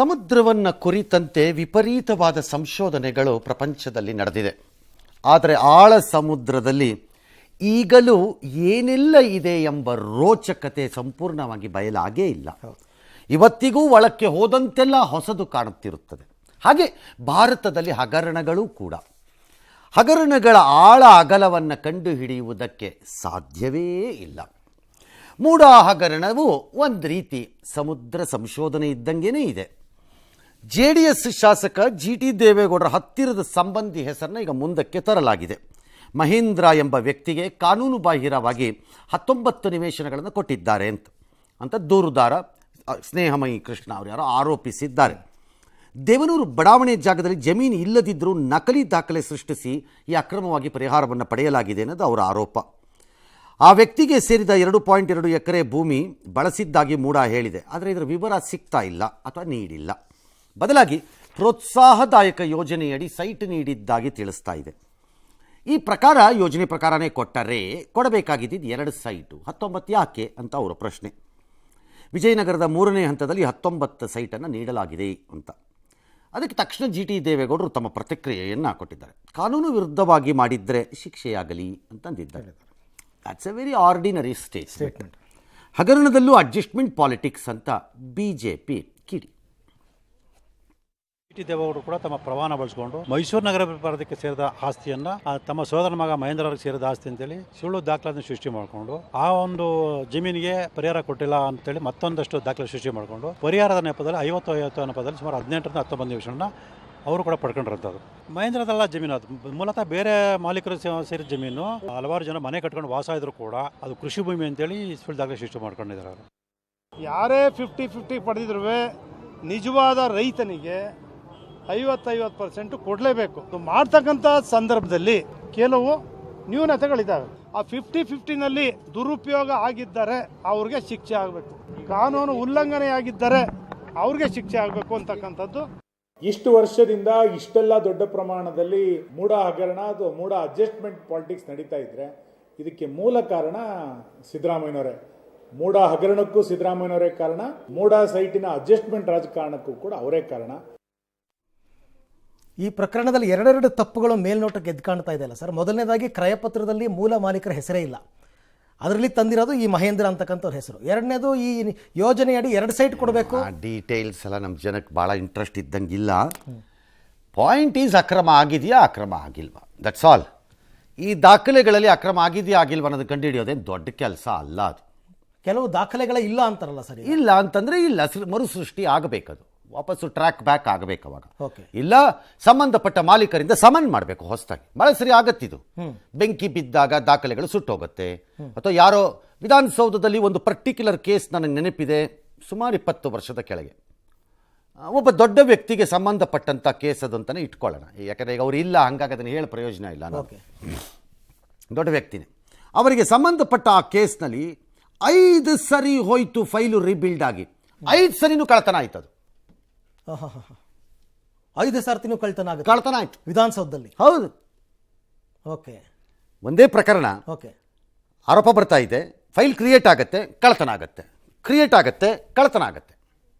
ಸಮುದ್ರವನ್ನು ಕುರಿತಂತೆ ವಿಪರೀತವಾದ ಸಂಶೋಧನೆಗಳು ಪ್ರಪಂಚದಲ್ಲಿ ನಡೆದಿದೆ. ಆದರೆ ಆಳ ಸಮುದ್ರದಲ್ಲಿ ಈಗಲೂ ಏನೆಲ್ಲ ಇದೆ ಎಂಬ ರೋಚಕತೆ ಸಂಪೂರ್ಣವಾಗಿ ಬಯಲಾಗೇ ಇಲ್ಲ. ಇವತ್ತಿಗೂ ಒಳಕ್ಕೆ ಹೋದಂತೆಲ್ಲ ಹೊಸದು ಕಾಣುತ್ತಿರುತ್ತದೆ. ಹಾಗೆ ಭಾರತದಲ್ಲಿ ಹಗರಣಗಳು ಕೂಡ. ಹಗರಣಗಳ ಆಳ ಅಗಲವನ್ನು ಕಂಡುಹಿಡಿಯುವುದಕ್ಕೆ ಸಾಧ್ಯವೇ ಇಲ್ಲ. ಮೂಡಾ ಹಗರಣವು ಒಂದು ರೀತಿ ಸಮುದ್ರ ಸಂಶೋಧನೆ ಇದ್ದಂಗೆನೇ ಇದೆ. JDS ಶಾಸಕ GT ದೇವೇಗೌಡರ ಹತ್ತಿರದ ಸಂಬಂಧಿ ಹೆಸರನ್ನ ಈಗ ಮುಂದಕ್ಕೆ ತರಲಾಗಿದೆ. ಮಹೇಂದ್ರ ಎಂಬ ವ್ಯಕ್ತಿಗೆ ಕಾನೂನು ಬಾಹಿರವಾಗಿ 19 ನಿವೇಶನಗಳನ್ನು ಕೊಟ್ಟಿದ್ದಾರೆ ಅಂತ ದೂರುದಾರ ಸ್ನೇಹಮಯಿ ಕೃಷ್ಣ ಅವರು ಯಾರೋ ಆರೋಪಿಸಿದ್ದಾರೆ. ದೇವನೂರು ಬಡಾವಣೆ ಜಾಗದಲ್ಲಿ ಜಮೀನು ಇಲ್ಲದಿದ್ದರೂ ನಕಲಿ ದಾಖಲೆ ಸೃಷ್ಟಿಸಿ ಈ ಅಕ್ರಮವಾಗಿ ಪರಿಹಾರವನ್ನು ಪಡೆಯಲಾಗಿದೆ ಅನ್ನೋದು ಅವರ ಆರೋಪ. ಆ ವ್ಯಕ್ತಿಗೆ ಸೇರಿದ 2.2 ಎಕರೆ ಭೂಮಿ ಬಳಸಿದ್ದಾಗಿ ಮೂಡಾ ಹೇಳಿದೆ. ಆದರೆ ಇದರ ವಿವರ ಸಿಗ್ತಾ ಇಲ್ಲ ಅಥವಾ ನೀಡಿಲ್ಲ. ಬದಲಾಗಿ ಪ್ರೋತ್ಸಾಹದಾಯಕ ಯೋಜನೆಯಡಿ ಸೈಟ್ ನೀಡಿದ್ದಾಗಿ ತಿಳಿಸ್ತಾ ಇದೆ. ಈ ಪ್ರಕಾರ ಯೋಜನೆ ಪ್ರಕಾರನೇ ಕೊಡಬೇಕಾಗಿದ್ದು 2 ಸೈಟು, 19 ಯಾಕೆ ಅಂತ ಅವರ ಪ್ರಶ್ನೆ. ವಿಜಯನಗರದ 3ನೇ ಹಂತದಲ್ಲಿ 19 ಸೈಟನ್ನು ನೀಡಲಾಗಿದೆ ಅಂತ. ಅದಕ್ಕೆ ತಕ್ಷಣ GT ದೇವೇಗೌಡರು ತಮ್ಮ ಪ್ರತಿಕ್ರಿಯೆಯನ್ನು ಕೊಟ್ಟಿದ್ದಾರೆ. ಕಾನೂನು ವಿರುದ್ಧವಾಗಿ ಮಾಡಿದರೆ ಶಿಕ್ಷೆಯಾಗಲಿ ಅಂತಂದಿದ್ದಾರೆ. That's a very ordinary statement. ಹಗರಣದಲ್ಲೂ ಅಡ್ಜಸ್ಟ್ಮೆಂಟ್ ಪಾಲಿಟಿಕ್ಸ್ ಅಂತ BJP ಕಿಡಿ. GT ದೇವೇಗೌಡರು ಕೂಡ ತಮ್ಮ ಪ್ರಮಾಣ ಬಳಸಿಕೊಂಡು ಮೈಸೂರು ನಗರ ಪ್ರಾಂತ್ಯಕ್ಕೆ ಸೇರಿದ ಆಸ್ತಿಯನ್ನ ತಮ್ಮ ಸೋದರ ಮಗ ಮಹೇಂದ್ರ ಅವರಿಗೆ ಸೇರಿದ ಆಸ್ತಿ ಅಂತೇಳಿ ಸುಳ್ಳು ದಾಖಲೆಯನ್ನು ಸೃಷ್ಟಿ ಮಾಡಿಕೊಂಡು ಆ ಒಂದು ಜಮೀನಿಗೆ ಪರಿಹಾರ ಕೊಟ್ಟಿಲ್ಲ ಅಂತೇಳಿ ಮತ್ತೊಂದಷ್ಟು ದಾಖಲೆ ಸೃಷ್ಟಿ ಮಾಡಿಕೊಂಡು ಪರಿಹಾರದ ನೆಪದಲ್ಲಿ 50 ನೆಪದಲ್ಲಿ ಸುಮಾರು 18 ರಿಂದ 19 ನಿಮಿಷನ ಅವರು ಕೂಡ ಪಡ್ಕೊಂಡಿರೋದು. ಮಹೇಂದ್ರದಲ್ಲ ಜಮೀನು, ಅದು ಮೂಲತಃ ಬೇರೆ ಮಾಲೀಕರು ಸೇರಿದ ಜಮೀನು. ಹಲವಾರು ಜನ ಮನೆ ಕಟ್ಕೊಂಡು ವಾಸ ಇದ್ರು ಕೂಡ ಅದು ಕೃಷಿ ಭೂಮಿ ಅಂತೇಳಿ ಸುಳ್ಳು ದಾಖಲೆ ಸೃಷ್ಟಿ ಮಾಡ್ಕೊಂಡಿದ್ದಾರೆ. ಅವರು ಯಾರೇ 50-50 ಪಡೆದಿದ್ರು ನಿಜವಾದ ರೈತನಿಗೆ 50% ಕೊಡಲೇಬೇಕು. ಮಾಡ್ತಕ್ಕಂಥ ಸಂದರ್ಭದಲ್ಲಿ ಕೆಲವು ನ್ಯೂನತೆಗಳಿದ್ದಾವೆ. ಆ 50-50ನಲ್ಲಿ ದುರುಪಯೋಗ ಆಗಿದ್ದರೆ ಅವ್ರಿಗೆ ಶಿಕ್ಷೆ ಆಗಬೇಕು. ಕಾನೂನು ಉಲ್ಲಂಘನೆ ಆಗಿದ್ದರೆ ಅವ್ರಿಗೆ ಶಿಕ್ಷೆ ಆಗಬೇಕು ಅಂತಕ್ಕಂಥದ್ದು. ಇಷ್ಟು ವರ್ಷದಿಂದ ಇಷ್ಟೆಲ್ಲ ದೊಡ್ಡ ಪ್ರಮಾಣದಲ್ಲಿ ಮೂಡಾ ಹಗರಣ ಅಥವಾ ಮೂಡಾ ಅಡ್ಜಸ್ಟ್ಮೆಂಟ್ ಪಾಲಿಟಿಕ್ಸ್ ನಡೀತಾ ಇದ್ರೆ ಇದಕ್ಕೆ ಮೂಲ ಕಾರಣ ಸಿದ್ದರಾಮಯ್ಯನವರೇ. ಮೂಡಾ ಹಗರಣಕ್ಕೂ ಸಿದ್ದರಾಮಯ್ಯನವರೇ ಕಾರಣ, ಮೂಡಾ ಸೈಟಿನ ಅಡ್ಜಸ್ಟ್ಮೆಂಟ್ ರಾಜಕಾರಣಕ್ಕೂ ಕೂಡ ಅವರೇ ಕಾರಣ. ಈ ಪ್ರಕರಣದಲ್ಲಿ 2 ತಪ್ಪುಗಳು ಮೇಲ್ನೋಟಕ್ಕೆ ಎದ್ದು ಕಾಣ್ತಾ ಇದೆಯಲ್ಲ ಸರ್. ಮೊದಲನೇದಾಗಿ ಕ್ರಯಪತ್ರದಲ್ಲಿ ಮೂಲ ಮಾಲೀಕರ ಹೆಸರೇ ಇಲ್ಲ, ಅದರಲ್ಲಿ ತಂದಿರೋದು ಈ ಮಹೇಂದ್ರ ಅಂತಕ್ಕಂಥವ್ರ ಹೆಸರು. ಎರಡನೇದು ಈ ಯೋಜನೆಯಡಿ 2 ಸೈಟ್ ಕೊಡಬೇಕು. ಡೀಟೇಲ್ಸ್ ಎಲ್ಲ ನಮ್ಮ ಜನಕ್ಕೆ ಭಾಳ ಇಂಟ್ರೆಸ್ಟ್ ಇದ್ದಂಗಿಲ್ಲ. ಪಾಯಿಂಟ್ ಈಸ್ ಅಕ್ರಮ ಆಗಿದೆಯಾ ಅಕ್ರಮ ಆಗಿಲ್ವಾ, ದಟ್ಸ್ ಆಲ್. ಈ ದಾಖಲೆಗಳಲ್ಲಿ ಅಕ್ರಮ ಆಗಿದೆಯಾ ಆಗಿಲ್ವಾ ಅನ್ನೋದು ಕಂಡುಹಿಡಿಯೋದೇನು ದೊಡ್ಡ ಕೆಲಸ ಅಲ್ಲ. ಅದು ಕೆಲವು ದಾಖಲೆಗಳೇ ಇಲ್ಲ ಅಂತಾರಲ್ಲ ಸರ್. ಇಲ್ಲ ಅಂತಂದರೆ ಇಲ್ಲ, ಮರುಸೃಷ್ಟಿ ಆಗಬೇಕದು, ವಾಪಸ್ಸು ಟ್ರ್ಯಾಕ್ ಬ್ಯಾಕ್ ಆಗಬೇಕು. ಅವಾಗ ಇಲ್ಲ ಸಂಬಂಧಪಟ್ಟ ಮಾಲೀಕರಿಂದ ಸಮನ್ ಮಾಡಬೇಕು ಹೊಸದಾಗಿ. ಭಾಳ ಸರಿ ಆಗತ್ತಿದು. ಬೆಂಕಿ ಬಿದ್ದಾಗ ದಾಖಲೆಗಳು ಸುಟ್ಟೋಗುತ್ತೆ. ಅಥವಾ ಯಾರೋ ವಿಧಾನಸೌಧದಲ್ಲಿ ಒಂದು ಪರ್ಟಿಕ್ಯುಲರ್ ಕೇಸ್ ನನಗೆ ನೆನಪಿದೆ, ಸುಮಾರು 20 ವರ್ಷದ ಕೆಳಗೆ ಒಬ್ಬ ದೊಡ್ಡ ವ್ಯಕ್ತಿಗೆ ಸಂಬಂಧಪಟ್ಟಂಥ ಕೇಸ್ ಅದು ಅಂತಲೇ ಇಟ್ಕೊಳ್ಳೋಣ. ಯಾಕಂದರೆ ಈಗ ಅವ್ರು ಇಲ್ಲ, ಹಂಗಾಗಿ ಅದನ್ನು ಹೇಳಿ ಪ್ರಯೋಜನ ಇಲ್ಲ. ದೊಡ್ಡ ವ್ಯಕ್ತಿನೇ, ಅವರಿಗೆ ಸಂಬಂಧಪಟ್ಟ ಆ ಕೇಸ್ನಲ್ಲಿ 5 ಸರಿ ಹೋಯ್ತು ಫೈಲು ರೀಬಿಲ್ಡ್ ಆಗಿ, 5 ಸರಿನೂ ಕಳ್ತನ ಆಯ್ತು. ಅದು 5 ಸರ್ತಿನೂ ಕಳ್ತನ ಆಯ್ತು ವಿಧಾನಸೌಧದಲ್ಲಿ. ಹೌದು, ಓಕೆ. ಒಂದೇ ಪ್ರಕರಣ, ಓಕೆ, ಆರೋಪ ಬರ್ತಾ ಇದೆ, ಫೈಲ್ ಕ್ರಿಯೇಟ್ ಆಗುತ್ತೆ, ಕಳ್ತನ ಆಗುತ್ತೆ, ಕ್ರಿಯೇಟ್ ಆಗುತ್ತೆ, ಕಳ್ತನ ಆಗುತ್ತೆ.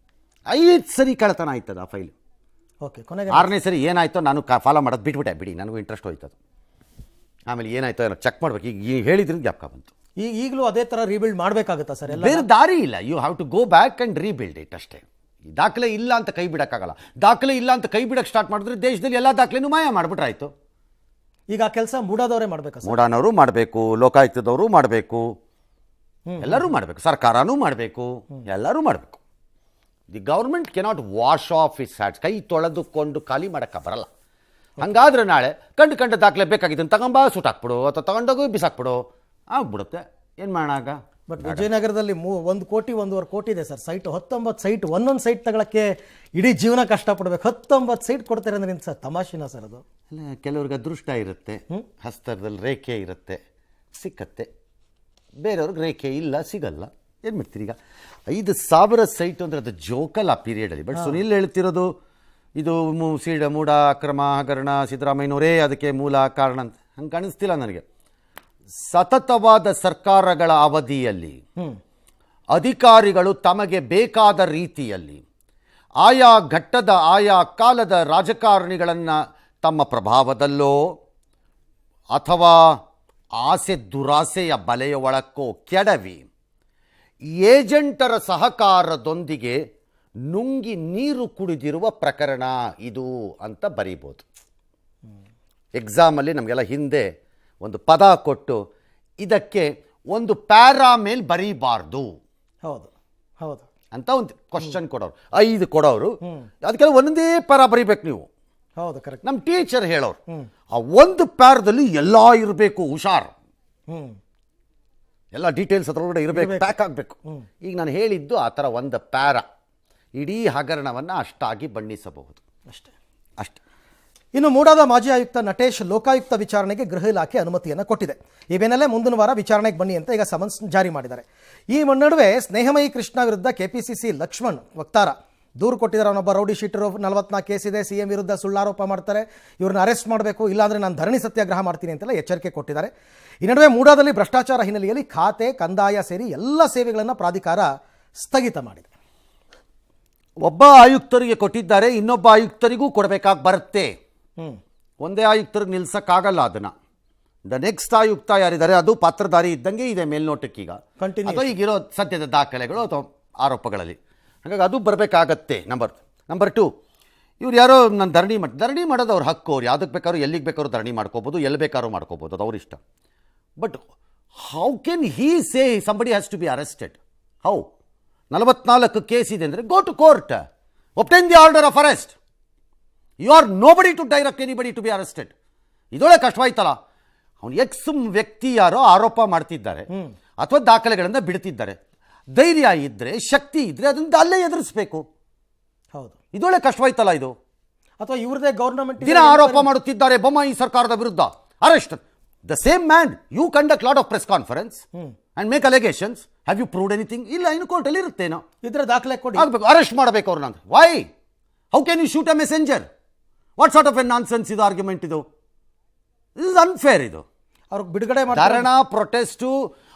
5 ಸರಿ ಕಳ್ತನ ಆಯ್ತದ ಆ ಫೈಲ್. ಓಕೆ, ಕೊನೆಗೆ 6ನೇ ಸರಿ ಏನಾಯ್ತೋ ನಾನು ಫಾಲೋ ಮಾಡೋದು ಬಿಡಿ, ನನಗೂ ಇಂಟ್ರೆಸ್ಟ್ ಹೋಯ್ತದು. ಆಮೇಲೆ ಏನಾಯ್ತೋ ಏನೋ ಚೆಕ್ ಮಾಡ್ಬೇಕು. ಈಗ ಹೇಳಿದ್ರಿಂದ ಜ್ಞಾಪಕ ಬಂತು. ಈಗಲೂ ಅದೇ ಥರ ರೀಬಿಲ್ಡ್ ಮಾಡಬೇಕಾಗುತ್ತಾ ಸರ್? ಬೇರೆ ದಾರಿ ಇಲ್ಲ. You have to go back and rebuild it ಅಷ್ಟೇ. ದಾಖಲೆ ಇಲ್ಲ ಅಂತ ಕೈ ಬಿಡೋಕ್ಕಾಗಲ್ಲ. ದಾಖಲೆ ಇಲ್ಲ ಅಂತ ಕೈ ಬಿಡಕ್ಕೆ ಸ್ಟಾರ್ಟ್ ಮಾಡಿದ್ರೆ ದೇಶದಲ್ಲಿ ಎಲ್ಲ ದಾಖಲೆನೂ ಮಾಯ ಮಾಡಿಬಿಟ್ರಾಯ್ತು. ಈಗ ಆ ಕೆಲಸ ಮೂಡಾದವರೇ ಮಾಡಬೇಕು, ಮೂಡಾನವರು ಮಾಡಬೇಕು, ಲೋಕಾಯುಕ್ತದವರು ಮಾಡಬೇಕು, ಎಲ್ಲರೂ ಮಾಡಬೇಕು, ಸರ್ಕಾರನೂ ಮಾಡಬೇಕು, ಎಲ್ಲರೂ ಮಾಡಬೇಕು. The government cannot wash of it's hands. ಕೈ ತೊಳೆದುಕೊಂಡು ಖಾಲಿ ಮಾಡೋಕ್ಕೆ ಬರಲ್ಲ. ಹಂಗಾದ್ರೆ ನಾಳೆ ಕಂಡು ದಾಖಲೆ ಬೇಕಾಗಿದ್ದನ್ನು ತಗೊಂಬ ಸುಟ್ಟಾಕ್ಬಿಡು ಅಥವಾ ತಗೊಂಡೋಗಿ ಬಿಸಾಕ್ಬಿಡು ಆಗ್ಬಿಡುತ್ತೆ. ಏನು ಮಾಡೋಣ? ಬಟ್ ವಿಜಯನಗರದಲ್ಲಿ 1 ಕೋಟಿ 1.5 ಕೋಟಿ ಇದೆ ಸರ್ ಸೈಟ್. 19 ಸೈಟ್, ಒಂದೊಂದು ಸೈಟ್ ತಗೊಳಕ್ಕೆ ಇಡೀ ಜೀವನ ಕಷ್ಟಪಡ್ಬೇಕು. 19 ಸೈಟ್ ಕೊಡ್ತಾರೆ ಅಂದ್ರೆ ಸರ್ ತಮಾಷೆನಾ ಸರ್? ಅದು ಅಲ್ಲ, ಕೆಲವ್ರಿಗೆ ಅದೃಷ್ಟ ಇರುತ್ತೆ, ಹಸ್ತದಲ್ಲಿ ರೇಖೆ ಇರುತ್ತೆ, ಸಿಕ್ಕತ್ತೆ. ಬೇರೆಯವ್ರಿಗೆ ರೇಖೆ ಇಲ್ಲ, ಸಿಗಲ್ಲ. ಏನು ಮಾಡ್ತೀರಿ? ಈಗ 5,000 ಸೈಟ್ ಅಂದರೆ ಅದು ಜೋಕಲ್ಲ ಆ ಪೀರಿಯಡಲ್ಲಿ. ಬಟ್ ಸುನಿಲ್ ಹೇಳ್ತಿರೋದು ಇದು ಮೂಡ ಅಕ್ರಮ ಹಗರಣ, ಸಿದ್ದರಾಮಯ್ಯನವರೇ ಅದಕ್ಕೆ ಮೂಲ ಕಾರಣ ಅಂತ ಹಂಗೆ ಕಾಣಿಸ್ತಿಲ್ಲ ನನಗೆ. ಸತತವಾದ ಸರ್ಕಾರಗಳ ಅವಧಿಯಲ್ಲಿ ಅಧಿಕಾರಿಗಳು ತಮಗೆ ಬೇಕಾದ ರೀತಿಯಲ್ಲಿ ಆಯಾ ಘಟ್ಟದ ಆಯಾ ಕಾಲದ ರಾಜಕಾರಣಿಗಳನ್ನು ತಮ್ಮ ಪ್ರಭಾವದಲ್ಲೋ ಅಥವಾ ಆಸೆ ದುರಾಸೆಯ ಬಲೆಯ ಒಳಕ್ಕೋ ಕೆಡವಿ ಏಜೆಂಟರ ಸಹಕಾರದೊಂದಿಗೆ ನುಂಗಿ ನೀರು ಕುಡಿದಿರುವ ಪ್ರಕರಣ ಇದು ಅಂತ ಬರೀಬೋದು. ಎಕ್ಸಾಮಲ್ಲಿ ನಮಗೆಲ್ಲ ಹಿಂದೆ ಒಂದು ಪದ ಕೊಟ್ಟು ಇದಕ್ಕೆ ಒಂದು ಪ್ಯಾರಾ ಮೇಲೆ ಬರೀಬಾರ್ದು ಹೌದು ಹೌದು ಅಂತ ಒಂದು ಕ್ವಶನ್ ಕೊಡೋರು, 5 ಕೊಡೋರು, ಅದಕ್ಕೆಲ್ಲ ಒಂದೇ ಪ್ಯಾರಾ ಬರೀಬೇಕು ನೀವು. ಹೌದು ಕರೆಕ್ಟ್. ನಮ್ಮ ಟೀಚರ್ ಹೇಳೋರು ಆ ಒಂದು ಪ್ಯಾರದಲ್ಲಿ ಎಲ್ಲ ಇರಬೇಕು, ಹುಷಾರು, ಎಲ್ಲ ಡೀಟೇಲ್ಸ್ ಅದರೊಳಗಡೆ ಇರಬೇಕು, ಪ್ಯಾಕ್ ಆಗಬೇಕು. ಈಗ ನಾನು ಹೇಳಿದ್ದು ಆ ಥರ ಒಂದು ಪ್ಯಾರ ಇಡೀ ಹಗರಣವನ್ನು ಅಷ್ಟಾಗಿ ಬಣ್ಣಿಸಬಹುದು ಅಷ್ಟೇ. ಇನ್ನು ಮೂಡಾದ ಮಾಜಿ ಆಯುಕ್ತ ನಟೇಶ್ ಲೋಕಾಯುಕ್ತ ವಿಚಾರಣೆಗೆ ಗೃಹ ಇಲಾಖೆ ಅನುಮತಿಯನ್ನು ಕೊಟ್ಟಿದೆ. ಈ ಬೆನ್ನಲ್ಲೇ ಮುಂದಿನ ವಾರ ವಿಚಾರಣೆಗೆ ಬನ್ನಿ ಅಂತ ಈಗ ಸಮನ್ಸ್ ಜಾರಿ ಮಾಡಿದ್ದಾರೆ. ಈ ನಡುವೆ ಸ್ನೇಹಮಯಿ ಕೃಷ್ಣ ವಿರುದ್ಧ ಕೆಪಿಸಿಸಿ ಲಕ್ಷ್ಮಣ್ ವಕ್ತಾರ ದೂರು ಕೊಟ್ಟಿದ್ದಾರೆ. ಅವನೊಬ್ಬ ರೌಡಿ ಶೀಟರು, 44 ಕೇಸ್ ಇದೆ, ಸಿಎಂ ವಿರುದ್ಧ ಸುಳ್ಳಾರೋಪ ಮಾಡ್ತಾರೆ, ಇವ್ರನ್ನ ಅರೆಸ್ಟ್ ಮಾಡಬೇಕು, ಇಲ್ಲಾಂದರೆ ನಾನು ಧರಣಿ ಸತ್ಯಾಗ್ರಹ ಮಾಡ್ತೀನಿ ಅಂತೆಲ್ಲ ಎಚ್ಚರಿಕೆ ಕೊಟ್ಟಿದ್ದಾರೆ. ಈ ನಡುವೆ ಮೂಡಾದಲ್ಲಿ ಭ್ರಷ್ಟಾಚಾರ ಹಿನ್ನೆಲೆಯಲ್ಲಿ ಖಾತೆ, ಕಂದಾಯ ಸೇರಿ ಎಲ್ಲ ಸೇವೆಗಳನ್ನು ಪ್ರಾಧಿಕಾರ ಸ್ಥಗಿತ ಮಾಡಿದೆ. ಒಬ್ಬ ಆಯುಕ್ತರಿಗೆ ಕೊಟ್ಟಿದ್ದಾರೆ, ಇನ್ನೊಬ್ಬ ಆಯುಕ್ತರಿಗೂ ಕೊಡಬೇಕಾಗಿ ಬರುತ್ತೆ. ಒಂದೇ ಆಯುಕ್ತರಿಗೆ ನಿಲ್ಸಕ್ಕಾಗಲ್ಲ ಅದನ್ನು. ದ ನೆಕ್ಸ್ಟ್ ಆಯುಕ್ತ ಯಾರಿದ್ದಾರೆ ಅದು ಪಾತ್ರಧಾರಿ ಇದ್ದಂಗೆ ಇದೆ ಮೇಲ್ನೋಟಕ್ಕೀಗ, ಅಥವಾ ಈಗಿರೋ ಸದ್ಯದ ದಾಖಲೆಗಳು ಅಥವಾ ಆರೋಪಗಳಲ್ಲಿ. ಹಾಗಾಗಿ ಅದು ಬರಬೇಕಾಗತ್ತೆ. ನಂಬರ್ 2, ಇವ್ರು ಯಾರೋ ನಾನು ಧರಣಿ ಮಾಡೋದು ಅವ್ರ ಹಕ್ಕು. ಅವ್ರು ಯಾವುದಕ್ಕೆ ಬೇಕಾದ್ರೂ ಎಲ್ಲಿಗೆ ಬೇಕಾದ್ರೂ ಧರಣಿ ಮಾಡ್ಕೋಬೋದು, ಎಲ್ಲಿ ಬೇಕಾದ್ರೂ ಮಾಡ್ಕೋಬೋದು, ಅದು ಅವ್ರ ಇಷ್ಟ. But how can he say somebody has to be arrested? How? 44 case ಇದೆ ಅಂದರೆ go to court, obtain the order of arrest. You are nobody to direct anybody to be arrested. ಇದೊಳ್ಳೆ ಕಷ್ಟವಾಯ್ತಲ್ಲ. ಅವನು ಎಕ್ಸ್ ವ್ಯಕ್ತಿ ಯಾರೋ ಆರೋಪ ಮಾಡ್ತಿದ್ದಾರೆ ಅಥವಾ ದಾಖಲೆಗಳನ್ನು ಬಿಡ್ತಿದ್ದಾರೆ. ಧೈರ್ಯ ಇದ್ದರೆ, ಶಕ್ತಿ ಇದ್ದರೆ ಅದನ್ನು ಅಲ್ಲೇ ಎದುರಿಸಬೇಕು. ಹೌದು, ಇದೊಳ್ಳೆ ಕಷ್ಟವಾಯ್ತಲ್ಲ ಇದು. ಅಥವಾ ಇವ್ರದೇ ಗವರ್ನಮೆಂಟ್ ದಿನ ಆರೋಪ ಮಾಡುತ್ತಿದ್ದಾರೆ ಬೊಮ್ಮಾಯಿ ಸರ್ಕಾರದ ವಿರುದ್ಧ, arrest. The same man you conduct lot of press conference and make allegations. Have you proved anything? ಇಲ್ಲ, ಇನ್ನು ಕೋರ್ಟಲ್ಲಿ ಇರುತ್ತೇನೋ. ಇದ್ರೆ ದಾಖಲೆ ಕೊಡಿ, ಆಗಬೇಕು, ಅರೆಸ್ಟ್ ಮಾಡಬೇಕು ಅವ್ರನ್ನ. Why? How can you shoot a messenger? What sort of a nonsense ಇದು ಆರ್ಗ್ಯುಮೆಂಟ್? ಇದು ಇಸ್ ಅನ್ಫೇರ್. ಇದು ಅವ್ರಿಗೆ ಬಿಡುಗಡೆ ಧಾರಣ, ಪ್ರೊಟೆಸ್ಟು,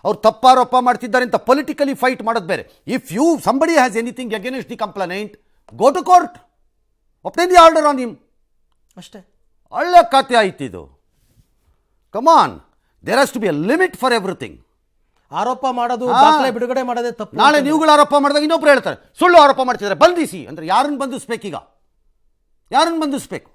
ಅವ್ರು ತಪ್ಪಾರೋಪ ಮಾಡ್ತಿದ್ದಾರೆ ಅಂತ ಪೊಲಿಟಿಕಲಿ ಫೈಟ್ ಮಾಡೋದು ಬೇರೆ. If you somebody has anything against the complaint, go to court, obtain the order on him. ಅಷ್ಟೇ. ಒಳ್ಳೆ ಕತೆ ಆಯ್ತಿದು. Come on, there has to be a limit for everything. ಆರೋಪ ಮಾಡೋದು, ದಾಖಲೆ ಬಿಡುಗಡೆ ಮಾಡೋದೇ ತಪ್ಪು. ನಾಳೆ ನೀವುಗಳು ಆರೋಪ ಮಾಡಿದಾಗ ಇನ್ನೊಬ್ರು ಹೇಳ್ತಾರೆ ಸುಳ್ಳು ಆರೋಪ ಮಾಡ್ತಿದ್ದಾರೆ, ಬಂಧಿಸಿ ಅಂದ್ರೆ ಯಾರನ್ನು ಬಂಧಿಸ್ಬೇಕೀಗ? ಯಾರನ್ನು ಬಂಧಿಸ್ಬೇಕು?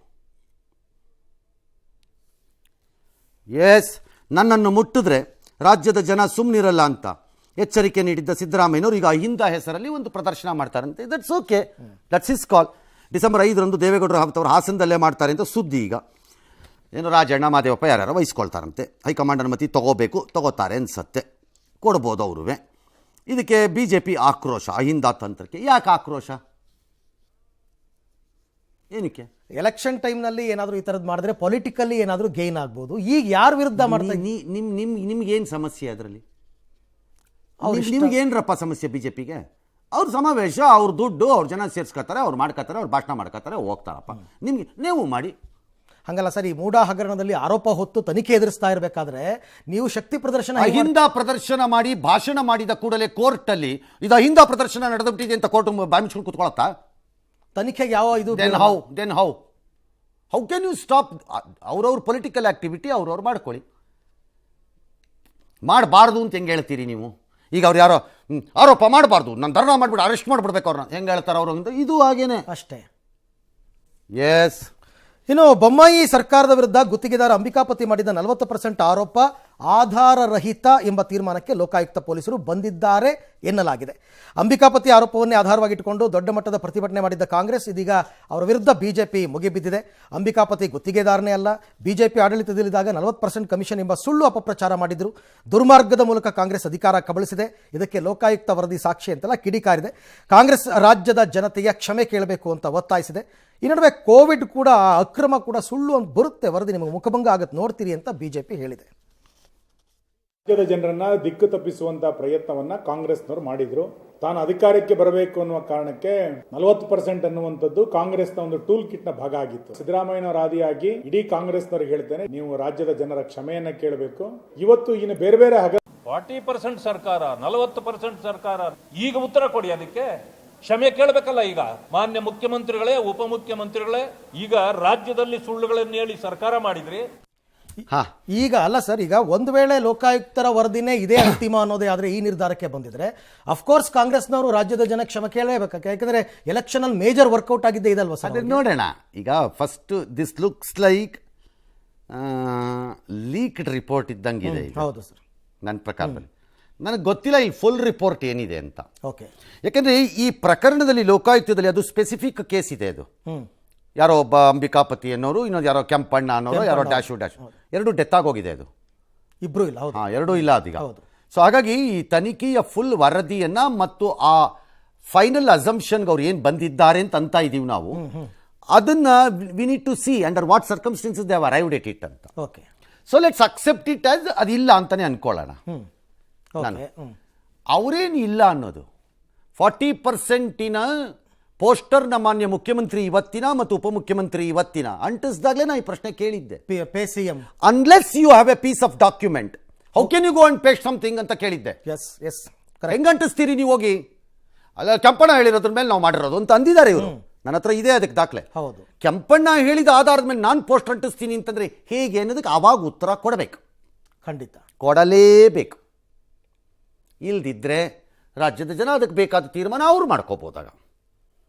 ಎಸ್, ನನ್ನನ್ನು ಮುಟ್ಟಿದ್ರೆ ರಾಜ್ಯದ ಜನ ಸುಮ್ಮನಿರಲ್ಲ ಅಂತ ಎಚ್ಚರಿಕೆ ನೀಡಿದ್ದ ಸಿದ್ದರಾಮಯ್ಯನವರು ಈಗ ಅಹಿಂದ ಹೆಸರಲ್ಲಿ ಒಂದು ಪ್ರದರ್ಶನ ಮಾಡ್ತಾರಂತೆ. That's okay, that's his call. December 5ರಂದು ದೇವೇಗೌಡರು ಅವರು ಹಾಸನದಲ್ಲೇ ಮಾಡ್ತಾರೆ ಅಂತ ಸುದ್ದಿ. ಈಗ ಏನು ರಾಜಣ್ಣ, ಮಾದೇವಪ್ಪ ಯಾರ್ಯಾರು ವಹಿಸ್ಕೊಳ್ತಾರಂತೆ. ಹೈಕಮಾಂಡ್ ಅನುಮತಿ ತಗೋತಾರೆ ಅನ್ಸತ್ತೆ, ಕೊಡ್ಬೋದು ಅವ್ರೂ. ಇದಕ್ಕೆ BJP ಆಕ್ರೋಶ, ಅಹಿಂದ ತಂತ್ರಕ್ಕೆ. ಯಾಕೆ ಆಕ್ರೋಶ? ಏನಕ್ಕೆ? ಎಲೆಕ್ಷನ್ ಟೈಮ್ನಲ್ಲಿ ಏನಾದರೂ ಈ ಥರದ್ದು ಮಾಡಿದ್ರೆ ಪೊಲಿಟಿಕಲಿ ಏನಾದರೂ ಗೇನ್ ಆಗ್ಬೋದು. ಈಗ ಯಾರ ವಿರುದ್ಧ ಮಾಡ್ತಾರೆ? ನಿಮ್ಗೇನು ಸಮಸ್ಯೆ ಅದರಲ್ಲಿ? ನಿಮ್ಗೇನ್ರಪ್ಪ ಸಮಸ್ಯೆ BJPಗೆ? ಅವ್ರ ಸಮಾವೇಶ, ಅವ್ರ ದುಡ್ಡು, ಅವ್ರ ಜನ ಸೇರಿಸ್ಕೊತಾರೆ, ಅವ್ರು ಮಾಡ್ಕೋತಾರೆ, ಅವ್ರು ಭಾಷಣ ಮಾಡ್ಕೋತಾರೆ, ಹೋಗ್ತಾರಪ್ಪ. ನಿಮಗೆ ನೀವು ಮಾಡಿ. ಹಂಗಲ್ಲ ಸರ್, ಈ ಮೂಡಾ ಹಗರಣದಲ್ಲಿ ಆರೋಪ ಹೊತ್ತು ತನಿಖೆ ಎದುರಿಸ್ತಾ ಇರಬೇಕಾದ್ರೆ ನೀವು ಶಕ್ತಿ ಪ್ರದರ್ಶನ, ಅಹಿಂದ ಪ್ರದರ್ಶನ ಮಾಡಿ ಭಾಷಣ ಮಾಡಿದ ಕೂಡಲೇ ಕೋರ್ಟಲ್ಲಿ ಇದು ಅಹಿಂದ ಪ್ರದರ್ಶನ ನಡೆದುಬಿಟ್ಟಿದೆ ಅಂತ ಕೋರ್ಟ್ ಬಾಯಿಸ್ಕೊಂಡು ಕೂತ್ಕೊಳತ್ತಾ? ತನಿಖೆಗೆ ಯಾವ ಇದು? Then how can you stop? ಅವ್ರವ್ರ ಪೊಲಿಟಿಕಲ್ ಆಕ್ಟಿವಿಟಿ ಅವ್ರವ್ರು ಮಾಡ್ಕೊಳ್ಳಿ. ಮಾಡಬಾರ್ದು ಅಂತ ಹೆಂಗೆ ಹೇಳ್ತೀರಿ ನೀವು? ಈಗ ಅವ್ರು ಯಾರೋ ಆರೋಪ ಮಾಡಬಾರ್ದು, ನಾನು ಧರ್ಣ ಮಾಡಿಬಿಟ್ಟು ಅರೆಸ್ಟ್ ಮಾಡಿಬಿಡ್ಬೇಕು ಅವ್ರನ್ನ, ಹೆಂಗೆ ಹೇಳ್ತಾರೆ ಅವರು ಅಂತ. ಇದು ಹಾಗೇನೆ ಅಷ್ಟೇ. ಎಸ್. ಇನ್ನು ಬೊಮ್ಮಾಯಿ ಸರ್ಕಾರದ ವಿರುದ್ಧ ಗುತ್ತಿಗೆದಾರ ಅಂಬಿಕಾಪತಿ ಮಾಡಿದ 40% ಆರೋಪ ಆಧಾರರಹಿತ ಎಂಬ ತೀರ್ಮಾನಕ್ಕೆ ಲೋಕಾಯುಕ್ತ ಪೊಲೀಸರು ಬಂದಿದ್ದಾರೆ ಎನ್ನಲಾಗಿದೆ. ಅಂಬಿಕಾಪತಿ ಆರೋಪವನ್ನೇ ಆಧಾರವಾಗಿಟ್ಟುಕೊಂಡು ದೊಡ್ಡ ಮಟ್ಟದ ಪ್ರತಿಭಟನೆ ಮಾಡಿದ್ದ ಕಾಂಗ್ರೆಸ್ ಇದೀಗ ಅವರ ವಿರುದ್ಧ ಬಿಜೆಪಿ ಮುಗಿಬಿದ್ದಿದೆ. ಅಂಬಿಕಾಪತಿ ಗುತ್ತಿಗೆದಾರನೇ ಅಲ್ಲ, ಬಿಜೆಪಿ ಆಡಳಿತದಲ್ಲಿದ್ದಾಗ 40% ಕಮಿಷನ್ ಎಂಬ ಸುಳ್ಳು ಅಪಪ್ರಚಾರ ಮಾಡಿದ್ರು. ದುರ್ಮಾರ್ಗದ ಮೂಲಕ ಕಾಂಗ್ರೆಸ್ ಅಧಿಕಾರ ಕಬಳಿಸಿದೆ. ಇದಕ್ಕೆ ಲೋಕಾಯುಕ್ತ ವರದಿ ಸಾಕ್ಷಿ ಅಂತೆಲ್ಲ ಕಿಡಿಕಾರಿದೆ. ಕಾಂಗ್ರೆಸ್ ರಾಜ್ಯದ ಜನತೆಯ ಕ್ಷಮೆ ಕೇಳಬೇಕು ಅಂತ ಒತ್ತಾಯಿಸಿದೆ. ಈ ನಡುವೆ ಕೋವಿಡ್ ಕೂಡ, ಅಕ್ರಮ ಕೂಡ ಸುಳ್ಳು ಅಂತ ಬರುತ್ತೆ ವರದಿ, ನಿಮಗೆ ಮುಖಭಂಗ ಆಗುತ್ತೆ ನೋಡ್ತೀರಿ ಅಂತ ಬಿಜೆಪಿ ಹೇಳಿದೆ. ರಾಜ್ಯದ ಜನರನ್ನ ದಿಕ್ಕು ತಪ್ಪಿಸುವಂತಹ ಪ್ರಯತ್ನವನ್ನ ಕಾಂಗ್ರೆಸ್ನವರು ಮಾಡಿದ್ರು. ತಾನು ಅಧಿಕಾರಕ್ಕೆ ಬರಬೇಕು ಅನ್ನುವ ಕಾರಣಕ್ಕೆ 40% ಅನ್ನುವಂಥದ್ದು ಕಾಂಗ್ರೆಸ್ನ ಒಂದು ಟೂಲ್ ಕಿಟ್ ನ ಭಾಗ ಆಗಿತ್ತು. ಸಿದ್ದರಾಮಯ್ಯನವರ ಆದಿಯಾಗಿ ಇಡೀ ಕಾಂಗ್ರೆಸ್ನವ್ರಿಗೆ ಹೇಳ್ತೇನೆ, ನೀವು ರಾಜ್ಯದ ಜನರ ಕ್ಷಮೆಯನ್ನ ಕೇಳಬೇಕು. ಇವತ್ತು ಇನ್ನು ಬೇರೆ ಬೇರೆ 40% ಸರ್ಕಾರ, 40% ಸರ್ಕಾರ, ಈಗ ಉತ್ತರ ಕೊಡಿ ಅದಕ್ಕೆ. ಕ್ಷಮೆ ಕೇಳಬೇಕಲ್ಲ. ಈಗ ಮಾನ್ಯ ಮುಖ್ಯಮಂತ್ರಿಗಳೇ, ಉಪಮುಖ್ಯಮಂತ್ರಿಗಳೇ, ಈಗ ರಾಜ್ಯದಲ್ಲಿ ಸುಳ್ಳುಗಳನ್ನು ಹೇಳಿ ಸರ್ಕಾರ ಮಾಡಿದ್ರಿ. ಹಾ, ಈಗ ಅಲ್ಲ ಸರ್, ಈಗ ಒಂದು ವೇಳೆ ಲೋಕಾಯುಕ್ತರ ವರದಿನೇ ಇದೇ ಅಂತಿಮ ಅನ್ನೋದೇ ಆದರೆ ಈ ನಿರ್ಧಾರಕ್ಕೆ ಬಂದಿದ್ರೆ ಅಫ್ಕೋರ್ಸ್ ಕಾಂಗ್ರೆಸ್ನವರು ರಾಜ್ಯದ ಜನ ಕ್ಷಮೆ ಕೇಳಲೇಬೇಕು. ಯಾಕಂದ್ರೆ ಎಲೆಕ್ಷನ್ ಅಲ್ಲಿ ಮೇಜರ್ ವರ್ಕೌಟ್ ಆಗಿದ್ದೇ ಇದಲ್ವಾ ಸರ್? ಅದೇ ನೋಡೋಣ. ಈಗ first this looks like leaked report ಇದ್ದಂಗಿದೆ ಇದು. ಹೌದು ಸರ್, ನನ್ನ ಪ್ರಕಾರದಲ್ಲಿ ನನಗೆ ಗೊತ್ತಿಲ್ಲ ಈ ಫುಲ್ ರಿಪೋರ್ಟ್ ಏನಿದೆ ಅಂತ. ಓಕೆ. ಯಾಕಂದರೆ ಈ ಪ್ರಕರಣದಲ್ಲಿ ಲೋಕಾಯುಕ್ತದಲ್ಲಿ ಅದು ಸ್ಪೆಸಿಫಿಕ್ ಕೇಸ್ ಇದೆ. ಅದು ಯಾರೋ ಒಬ್ಬ ಅಂಬಿಕಾಪತಿ ಅನ್ನೋರು, ಇನ್ನೊಂದು ಯಾರೋ ಕೆಂಪಣ್ಣ ಅನ್ನೋರು, ಯಾರೋ ಡ್ಯಾಶು ಎರಡು ಡೆತ್ ಆಗೋಗಿದೆ. ಅದು ಇಬ್ರು ಇಲ್ಲ. ಹೌದು, ಹಾಂ, ಎರಡೂ ಇಲ್ಲ ಅದೀಗ. ಹೌದು. ಸೊ ಹಾಗಾಗಿ ಈ ತನಿಖೆಯ ಫುಲ್ ವರದಿಯನ್ನು ಮತ್ತು ಆ ಫೈನಲ್ ಅಸಂಪ್ಷನ್ಗೆ ಅವ್ರು ಏನು ಬಂದಿದ್ದಾರೆ ಅಂತ ಇದ್ದೀವಿ ನಾವು, ಅದನ್ನ we need to see under what circumstances they have arrived at it ಅಂತ. Okay. So let's accept it as ಅದಿಲ್ಲ ಅಂತಾನೆ ಅನ್ಕೊಳ್ಳೋಣ. ಅವರೇನು ಇಲ್ಲ ಅನ್ನೋದು 40% ಪೋಸ್ಟರ್ನ ಮಾನ್ಯ ಮುಖ್ಯಮಂತ್ರಿ ಇವತ್ತಿನ ಮತ್ತು ಉಪಮುಖ್ಯಮಂತ್ರಿ ಇವತ್ತಿನ ಅಂಟಿಸಿದಾಗಲೇ ನಾನು ಈ ಪ್ರಶ್ನೆ ಕೇಳಿದ್ದೆ. Pay CM unless you have a piece of document how can you go and paste something ಅಂತ ಕೇಳಿದ್ದೆ. ಎಸ್ ಎಸ್, ಹೆಂಗ್ ಅಂಟಿಸ್ತೀರಿ ನೀವು ಹೋಗಿ? ಅಲ್ಲ, ಕೆಂಪಣ್ಣ ಹೇಳಿರೋದ್ರ ಮೇಲೆ ನಾವು ಮಾಡಿರೋದು ಅಂತ ಅಂದಿದ್ದಾರೆ ಇವರು. ನನ್ನ ಹತ್ರ ಇದೆ ಅದಕ್ಕೆ ದಾಖಲೆ. ಹೌದು. ಕೆಂಪಣ್ಣ ಹೇಳಿದ ಆಧಾರದ ಮೇಲೆ ನಾನು ಪೋಸ್ಟ್ ಅಂಟಿಸ್ತೀನಿ ಅಂತಂದ್ರೆ ಹೇಗೆ ಅನ್ನೋದಕ್ಕೆ ಆವಾಗ ಉತ್ತರ ಕೊಡಬೇಕು. ಖಂಡಿತ ಕೊಡಲೇಬೇಕು. ಇಲ್ದಿದ್ರೆ ರಾಜ್ಯದ ಜನ ಅದಕ್ಕೆ ಬೇಕಾದ ತೀರ್ಮಾನ ಅವ್ರು ಮಾಡ್ಕೋಬೋದಾಗ.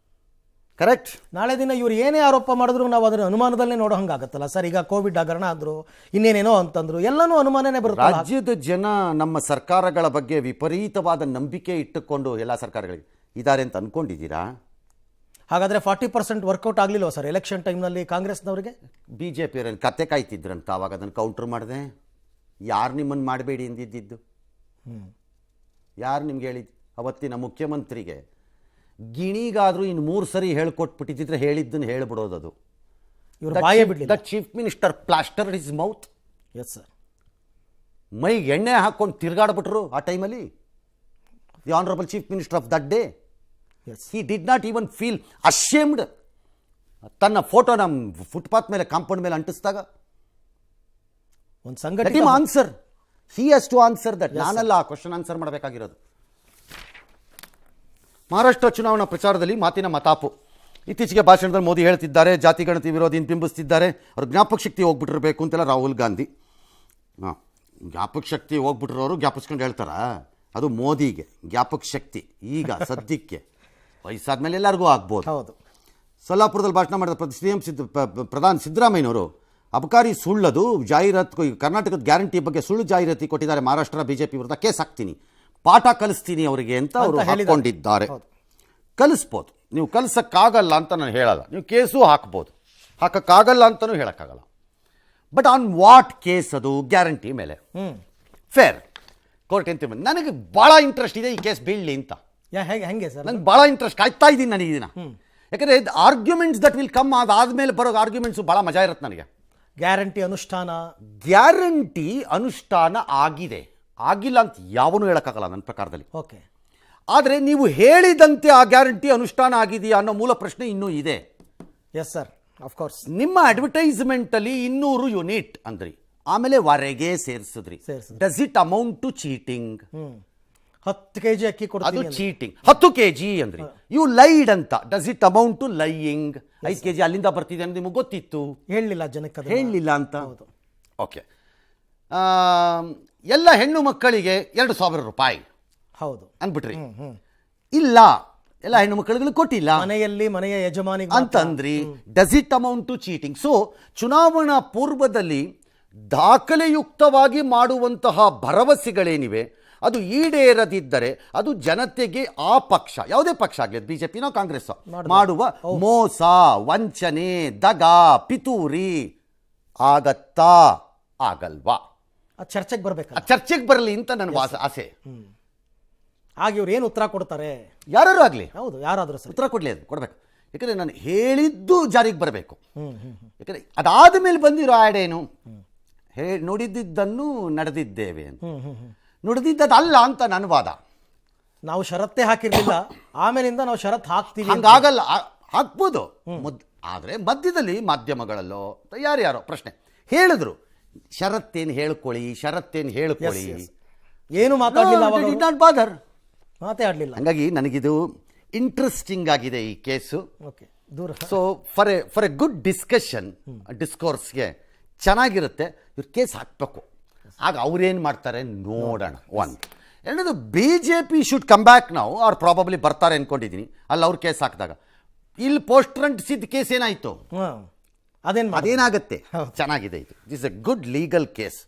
ಕರೆಕ್ಟ್. ನಾಳೆ ದಿನ ಇವ್ರು ಏನೇ ಆರೋಪ ಮಾಡಿದ್ರು ನಾವು ಅದರ ಅನುಮಾನದಲ್ಲೇ ನೋಡೋ ಹಂಗಾಗತ್ತಲ್ಲ ಸರ್. ಈಗ ಕೋವಿಡ್ ಹಗರಣ ಅಂದ್ರು, ಇನ್ನೇನೇನೋ ಅಂತಂದ್ರು, ಎಲ್ಲನೂ ಅನುಮಾನನೇ ಬರುತ್ತೆ. ರಾಜ್ಯದ ಜನ ನಮ್ಮ ಸರ್ಕಾರಗಳ ಬಗ್ಗೆ ವಿಪರೀತವಾದ ನಂಬಿಕೆ ಇಟ್ಟುಕೊಂಡು ಎಲ್ಲ ಸರ್ಕಾರಗಳಿಗೆ ಇದ್ದಾರೆ ಅಂತ ಅನ್ಕೊಂಡಿದ್ದೀರಾ? ಹಾಗಾದ್ರೆ 40% ವರ್ಕೌಟ್ ಆಗಲಿಲ್ವ ಸರ್ ಎಲೆಕ್ಷನ್ ಟೈಮ್ನಲ್ಲಿ ಕಾಂಗ್ರೆಸ್ನವರಿಗೆ? BJP ಕತೆ ಕಾಯ್ತಿದ್ರಂತ ಅವಾಗ ಅದನ್ನು ಕೌಂಟ್ರ್ ಮಾಡಿದೆ. ಯಾರು ನಿಮ್ಮನ್ನು ಮಾಡಬೇಡಿ ಎಂದಿದ್ದು? ಯಾರು ನಿಮ್ಗೆ ಹೇಳಿದ್ದು? ಅವತ್ತಿನ ಮುಖ್ಯಮಂತ್ರಿಗೆ ಗಿಣಿಗಾದರೂ ಇನ್ನು 3 ಸರಿ ಹೇಳ್ಕೊಟ್ಬಿಟ್ಟಿದ್ರೆ ಹೇಳಿದ್ದನ್ನು ಹೇಳ್ಬಿಡೋದು. ಅದು ಇವರು ಬಾಯೇ ಬಿಡಲಿಲ್ಲ. The chief minister plastered his mouth. Yes sir. ಮೈಗೆ ಎಣ್ಣೆ ಹಾಕ್ಕೊಂಡು ತಿರ್ಗಾಡ್ಬಿಟ್ರು ಆ ಟೈಮಲ್ಲಿ. The honourable chief minister of that day. Yes. He did not even feel ashamed. ತನ್ನ ಫೋಟೋ ನಮ್ಮ ಫುಟ್ಪಾತ್ ಮೇಲೆ, ಕಾಂಪೌಂಡ್ ಮೇಲೆ ಅಂಟಿಸಿದಾಗ ಒಂದು ಸಂಘಟನೆ answer, he has to answer that. ನಾನಲ್ಲ ಆ ಕ್ವಶನ್ ಆನ್ಸರ್ ಮಾಡಬೇಕಾಗಿರೋದು. ಮಹಾರಾಷ್ಟ್ರ ಚುನಾವಣಾ ಪ್ರಚಾರದಲ್ಲಿ ಮಾತಿನ ಮತಾಪು. ಇತ್ತೀಚೆಗೆ ಭಾಷಣದಲ್ಲಿ ಮೋದಿ ಹೇಳ್ತಿದ್ದಾರೆ ಜಾತಿ ಗಣತಿ ವಿರೋಧಿ ಬಿಂಬಿಸ್ತಿದ್ದಾರೆ, ಅವ್ರ ಜ್ಞಾಪಕ ಶಕ್ತಿ ಹೋಗ್ಬಿಟ್ಟಿರ್ಬೇಕು ಅಂತೆಲ್ಲ ರಾಹುಲ್ ಗಾಂಧಿ. ಜ್ಞಾಪಕ ಶಕ್ತಿ ಹೋಗ್ಬಿಟ್ಟಿರೋರು ಜ್ಞಾಪಿಸ್ಕೊಂಡು ಹೇಳ್ತಾರ? ಅದು ಮೋದಿಗೆ ಜ್ಞಾಪಕ ಶಕ್ತಿ ಈಗ ಸದ್ಯಕ್ಕೆ, ವಯಸ್ಸಾದ್ಮೇಲೆ ಎಲ್ಲರಿಗೂ ಆಗ್ಬೋದು. ಹೌದು. ಸೊಲ್ಲಾಪುರದಲ್ಲಿ ಭಾಷಣ ಮಾಡಿದ ಪ್ರಧಾನಿ ಸಿದ್ದರಾಮಯ್ಯನವರು ಅಬಕಾರಿ ಸುಳ್ಳದು ಜಾಹೀರಾತು, ಕರ್ನಾಟಕದ ಗ್ಯಾರಂಟಿ ಬಗ್ಗೆ ಸುಳ್ಳು ಜಾಹೀರಾತಿ ಕೊಟ್ಟಿದ್ದಾರೆ ಮಹಾರಾಷ್ಟ್ರ BJP ವಿರುದ್ಧ, ಕೇಸ್ ಹಾಕ್ತೀನಿ, ಪಾಠ ಕಲಿಸ್ತೀನಿ ಅವರಿಗೆ ಅಂತ ಅವರು ಹಾಕೊಂಡಿದ್ದಾರೆ. ಕಲಿಸ್ಬೋದು, ನೀವು ಕಲಿಸಕ್ಕಾಗಲ್ಲ ಅಂತ ನಾನು ಹೇಳಲ್ಲ. ನೀವು ಕೇಸು ಹಾಕ್ಬೋದು, ಹಾಕಕ್ಕಾಗಲ್ಲ ಅಂತಲೂ ಹೇಳೋಕ್ಕಾಗಲ್ಲ. But on what case? ಅದು ಗ್ಯಾರಂಟಿ ಮೇಲೆ. ಫೇರ್ ಕೋರ್ಟ್ ಅಂತ. ನನಗೆ ಭಾಳ ಇಂಟ್ರೆಸ್ಟ್ ಇದೆ ಈ ಕೇಸ್ ಬೀಳಲಿ ಅಂತ. ಹೆಂಗೆ ಸರ್? ನಂಗೆ ಭಾಳ ಇಂಟ್ರೆಸ್ಟ್, ಕಾಯ್ತಾ ಇದ್ದೀನಿ ನನಗೆ ಇದನ್ನ. ಯಾಕಂದರೆ ಆರ್ಗ್ಯುಮೆಂಟ್ಸ್ ದಟ್ ವಿಲ್ ಕಮ್, ಅದಾದ್ಮೇಲೆ ಬರೋ ಆರ್ಗ್ಯುಮೆಂಟ್ಸು ಭಾಳ ಮಜಾ ಇರುತ್ತೆ ನನಗೆ. ಗ್ಯಾರಂಟಿ ಅನುಷ್ಠಾನ, ಗ್ಯಾರಂಟಿ ಅನುಷ್ಠಾನ ಆಗಿದೆ, ಆಗಿಲ್ಲ ಅಂತ ಯಾವನೂ ಹೇಳೋಕ್ಕಾಗಲ್ಲ ನನ್ನ ಪ್ರಕಾರದಲ್ಲಿ. ಓಕೆ. ಆದರೆ ನೀವು ಹೇಳಿದಂತೆ ಆ ಗ್ಯಾರಂಟಿ ಅನುಷ್ಠಾನ ಆಗಿದೆಯಾ ಅನ್ನೋ ಮೂಲ ಪ್ರಶ್ನೆ ಇನ್ನೂ ಇದೆ. Yes sir, of course. ನಿಮ್ಮ ಅಡ್ವರ್ಟೈಸ್ಮೆಂಟಲ್ಲಿ 200 ಯೂನಿಟ್ ಅಂದ್ರಿ, ಆಮೇಲೆ ವರೆಗೆ ಸೇರಿಸಿದ್ರಿ. Does it amount to cheating? 10 kg ಅಕ್ಕಿ ಅದು ಕೊಡ್ತೀನಿ, ಚೀಟಿಂಗ್. 10 kg ಅಂದ್ರಿ, ಯು ಲೈಡ್ ಅಂತ. Does it amount to lying? 5 kg ಅಲ್ಲಿಂದ ಬರ್ತಿದೆ ಅಂತ ನಿಮಗೆ ಗೊತ್ತಿತ್ತು, ಹೇಳಲಿಲ್ಲ ಜನಕ್ಕೆ, ಹೇಳಲಿಲ್ಲ ಅಂತ. ಓಕೆ. ಎಲ್ಲ ಹೆಣ್ಣು ಮಕ್ಕಳಿಗೆ 2,000 ರೂಪಾಯಿ ಹೌದು ಅಂದ್ಬಿಟ್ರಿ. ಇಲ್ಲ, ಎಲ್ಲ ಹೆಣ್ಣು ಮಕ್ಕಳಿಗೂ ಕೊಟ್ಟಿಲ್ಲ, ಮನೆಯಲ್ಲಿ ಮನೆಯ ಯಜಮಾನಿ ಅಂತಂದ್ರಿ. Does it amount to cheating? So ಚುನಾವಣಾ ಪೂರ್ವದಲ್ಲಿ ದಾಖಲೆಯುಕ್ತವಾಗಿ ಮಾಡುವಂತಹ ಭರವಸೆಗಳೇನಿವೆ ಅದು ಈಡೇರದಿದ್ದರೆ ಅದು ಜನತೆಗೆ ಆ ಪಕ್ಷ, ಯಾವುದೇ ಪಕ್ಷ ಆಗಲಿ, BJPನೋ ಕಾಂಗ್ರೆಸ್ಸೋ, ಮಾಡುವ ಮೋಸ, ವಂಚನೆ, ದಗ, ಪಿತೂರಿ ಆಗತ್ತಾ ಆಗಲ್ವಾ? ಚರ್ಚೆಗೆ ಬರಬೇಕು, ಚರ್ಚೆಗೆ ಬರಲಿ ಅಂತ ನನ್ನ ಆಸೆ. ಆಗ ಇವ್ರು ಏನು ಉತ್ತರ ಕೊಡ್ತಾರೆ? ಯಾರು ಆಗಲಿ, ಹೌದು, ಯಾರಾದರೂ ಉತ್ತರ ಕೊಡಲಿ, ಅದು ಕೊಡಬೇಕು. ಯಾಕಂದರೆ ನಾನು ಹೇಳಿದ್ದು ಜಾರಿಗೆ ಬರಬೇಕು. ಯಾಕಂದರೆ ಅದಾದ ಮೇಲೆ ಬಂದಿರೋ ಆಡೇನು, ನುಡಿದಿದ್ದನ್ನು ನಡೆದಿದ್ದೇವೆ ಅಂತ. ನುಡಿದಿದ್ದಲ್ಲ ಅಂತ ನನ್ನ ವಾದ. ನಾವು ಷರತ್ತೇ ಹಾಕಿರ್ಲಿಲ್ಲ, ಆಮೇಲಿಂದ ನಾವು ಷರತ್ತು ಹಾಕ್ತೀವಿ. ಹಂಗಾಗಲ್ಲ, ಹಾಕ್ಬೋದು. ಆದರೆ ಮಧ್ಯದಲ್ಲಿ ಮಾಧ್ಯಮಗಳಲ್ಲೋ ಯಾರ್ಯಾರೋ ಪ್ರಶ್ನೆ ಹೇಳಿದ್ರು, ಷರತ್ತೇನು ಹೇಳ್ಕೊಳ್ಳಿ, ಷರತ್ತೇನು ಹೇಳ್ಕೊಳ್ಳಿ, ಏನು ಮಾತಾಡಲಿಲ್ಲ, ಬಾದರ್ ಮಾತೇ ಆಡಲಿಲ್ಲ. ಹಂಗಾಗಿ ನನಗಿದು ಇಂಟ್ರೆಸ್ಟಿಂಗ್ ಆಗಿದೆ ಈ ಕೇಸು. ಓಕೆ, ದೂರ. ಸೊ ಫಾರ್ ಎ ಗುಡ್ ಡಿಸ್ಕೋರ್ಸ್ಗೆ ಚೆನ್ನಾಗಿರುತ್ತೆ. ಇವ್ರು ಕೇಸ್ ಹಾಕಬೇಕು, ಆಗ ಅವ್ರೇನು ಮಾಡ್ತಾರೆ ನೋಡೋಣ. ಒಂದು ಎರಡನೇದು BJP ಶುಡ್ ಕಮ್ ಬ್ಯಾಕ್ ನಾವು, ಅವ್ರು ಪ್ರಾಬಬ್ಲಿ ಬರ್ತಾರೆ ಅಂದ್ಕೊಂಡಿದ್ದೀನಿ. ಅಲ್ಲಿ ಅವ್ರು ಕೇಸ್ ಹಾಕಿದಾಗ ಇಲ್ಲಿ ಪೋಸ್ಟರ್ ಅಂಟಿಸಿದ ಕೇಸ್ ಏನಾಯಿತು, ಅದೇನಾಗುತ್ತೆ? ಅದೇನಾಗುತ್ತೆ? ಚೆನ್ನಾಗಿದೆ ಇದು. This A good legal case.